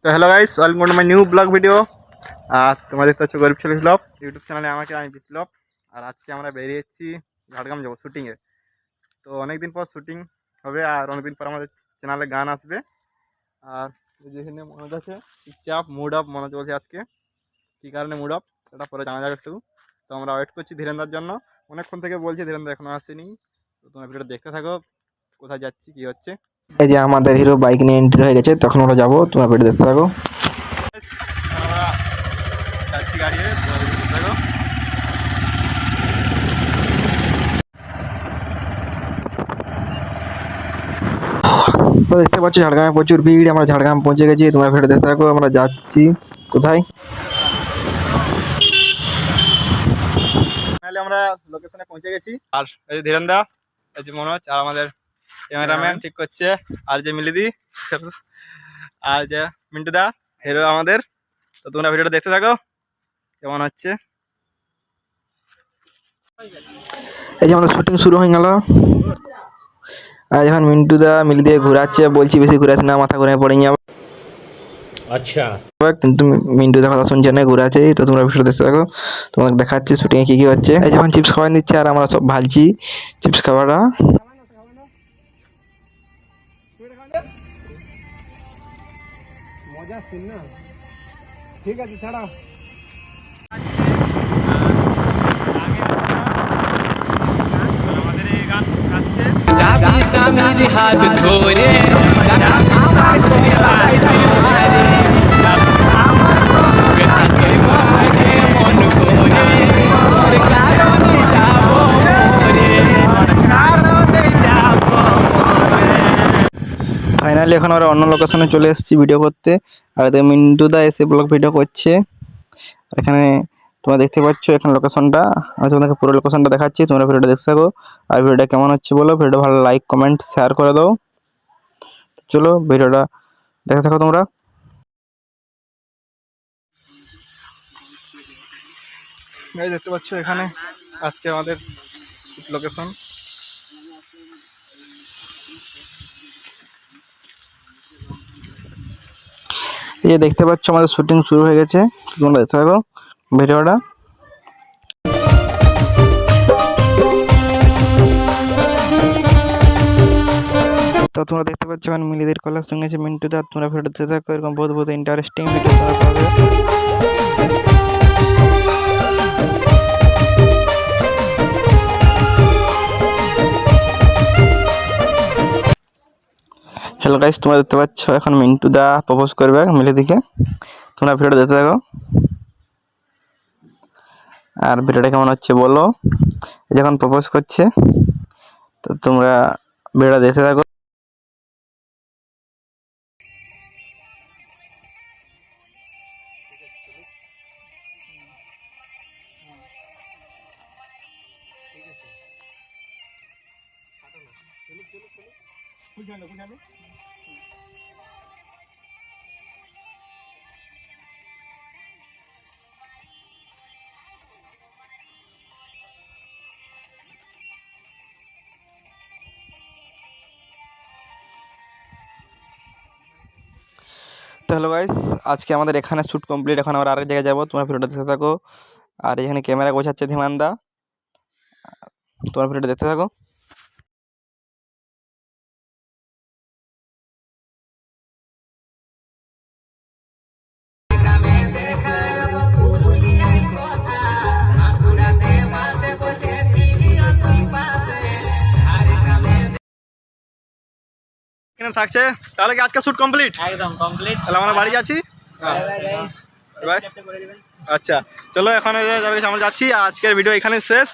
তো hello guys, welcome to my new blog video. আর তোমরা দেখতে পাচ্ছ গরিব ছেলে ব্লগ ইউটিউব চ্যানেলে। আমি বিপ্লব। আর আজকে আমরা বেরিয়েছি ঝাড়গ্রাম যাবো শুটিংয়ে। তো অনেকদিন পর শুটিং হবে আর অনেকদিন পর আমাদের চ্যানেলে গান আসবে। আর যেখানে মনোজ আছে চুপচাপ মুড অফ মনোজ বলছে আজকে কী কারণে মুড অফ সেটা পরে জানা যাবে একটু। তো আমরা ওয়েট করছি ধীরেন্দ্রার জন্য, অনেকক্ষণ থেকে বলছি, ধীরেন্দ্র এখনও আসেনি। তো তোমরা ভিডিওটা দেখতে থাকো, কোথায় যাচ্ছি কী হচ্ছে। এই যে আমাদের হিরো বাইক নিয়ে এন্ট্রি হয়ে গেছে, তখন আমরা যাবো, তোমরা ভিডিও দেখতে থাকো। আমরা যাচ্ছি গাড়িতে, তোমরা ভিডিও দেখতে থাকো। তো দেখতে পাচ্ছ ঝাড়গ্রামে প্রচুর ভিড়, আমরা ঝাড়গ্রাম পৌঁছে গেছি, তোমরা ভিডিও দেখতে থাকো। আমরা যাচ্ছি কোথায়, ফাইনালি আমরা লোকেশনে পৌঁছে গেছি। আর এই যে ধীরেন্দা, এই যে মনোজ, আর আমাদের ক্যামেরাম্যান ঠিক করছে, আর যে মিলিদি, আর যে মিন্টুদা হিরো আমাদের। তো তোমরা ভিডিওটা দেখতে থাকো কেমন হচ্ছে। এই যে আমাদের শুটিং শুরু হয়ে গেল। আর যখন মিন্টুদা মিলি দিয়ে ঘুরাচ্ছে, বলছি বেশি ঘুরাচ্ছে না, মাথা ঘুরে পড়ে যাবে। আচ্ছা, কিন্তু মিন্টুদা কথা শুনছে না, ঘুরাচ্ছে। তো তোমরা ভিডিও দেখতে থাকো, তোমাকে দেখাচ্ছি শুটিংয়ে কী কী হচ্ছে। এই যখন চিপস খাওয়া দিচ্ছে আর আমরা সব ভালছি চিপস খাওয়াটা। মজা সিন না, ঠিক আছে ছাড়া। আমাদের এই গান আসছে যাবি স্বামীর হাত ধরে আমার করে বাজাই ধরে বেটা সই মাঝে মন করে ওর কারণে যাবো রে ফাইনালি এখন আমরা অন্য লোকেশনে চলে এসেছি ভিডিও করতে। আর এদের মিন্টুদা এসে ব্লগ ভিডিও করছে। আর এখানে তোমরা দেখতে পাচ্ছ এখানে লোকেশনটা, আমি তোমাদেরকে পুরো লোকেশনটা দেখাচ্ছি, তোমরা ভিডিওটা দেখতে থাকো। আর ভিডিওটা কেমন হচ্ছে বলো, ভিডিওটা ভালো লাইক কমেন্ট শেয়ার করে দাও। চলো ভিডিওটা দেখতে থাকো তোমরা। এই দেখতে পাচ্ছ এখানে আজকে আমাদের লোকেশন। এই যে দেখতে পাচ্ছ আমাদের শুটিং শুরু হয়ে গেছে, তোমরা দেখতে থাকো ভিডিওটা। তো তোমরা দেখতে পাচ্ছ এখন মিলিদের কলার সঙ্গে আছে মিন্টুদা। তোমরা ভিডিও দেখতে থাকো, এরকম বহুত বহুত ইন্টারেস্টিং ভিডিও তোমরা পাবে। হ্যালো গাইস, তোমরা দেখতে পাচ্ছ এখন মিন্টুদা প্রপোজ করবে মিলিদিকে, তোমরা ভিডিওটা দেখতে থাকো। আর ভিডিওটা কেমন হচ্ছে বলো, যখন প্রপোজ করছে। তো তোমরা ভিডিওটা দেখতে থাকো। তো হ্যালো গাইস, আজকে আমাদের এখানে শ্যুট কমপ্লিট, এখন আমরা আরেক জায়গায় যাবো, তোমরা ভিডিওটা দেখতে থাকো। আর এখানে ক্যামেরা গোছাচ্ছে ধীমানদা, তোমরা ভিডিওটা দেখতে থাকো। এখানে থাকছে তাহলে কি আজকে শুট কমপ্লিট? একদম কমপ্লিট। তাহলে আমরা বাড়ি যাচ্ছি। আচ্ছা চলো এখন আমরা যাচ্ছি, আর আজকের ভিডিও এখানে শেষ।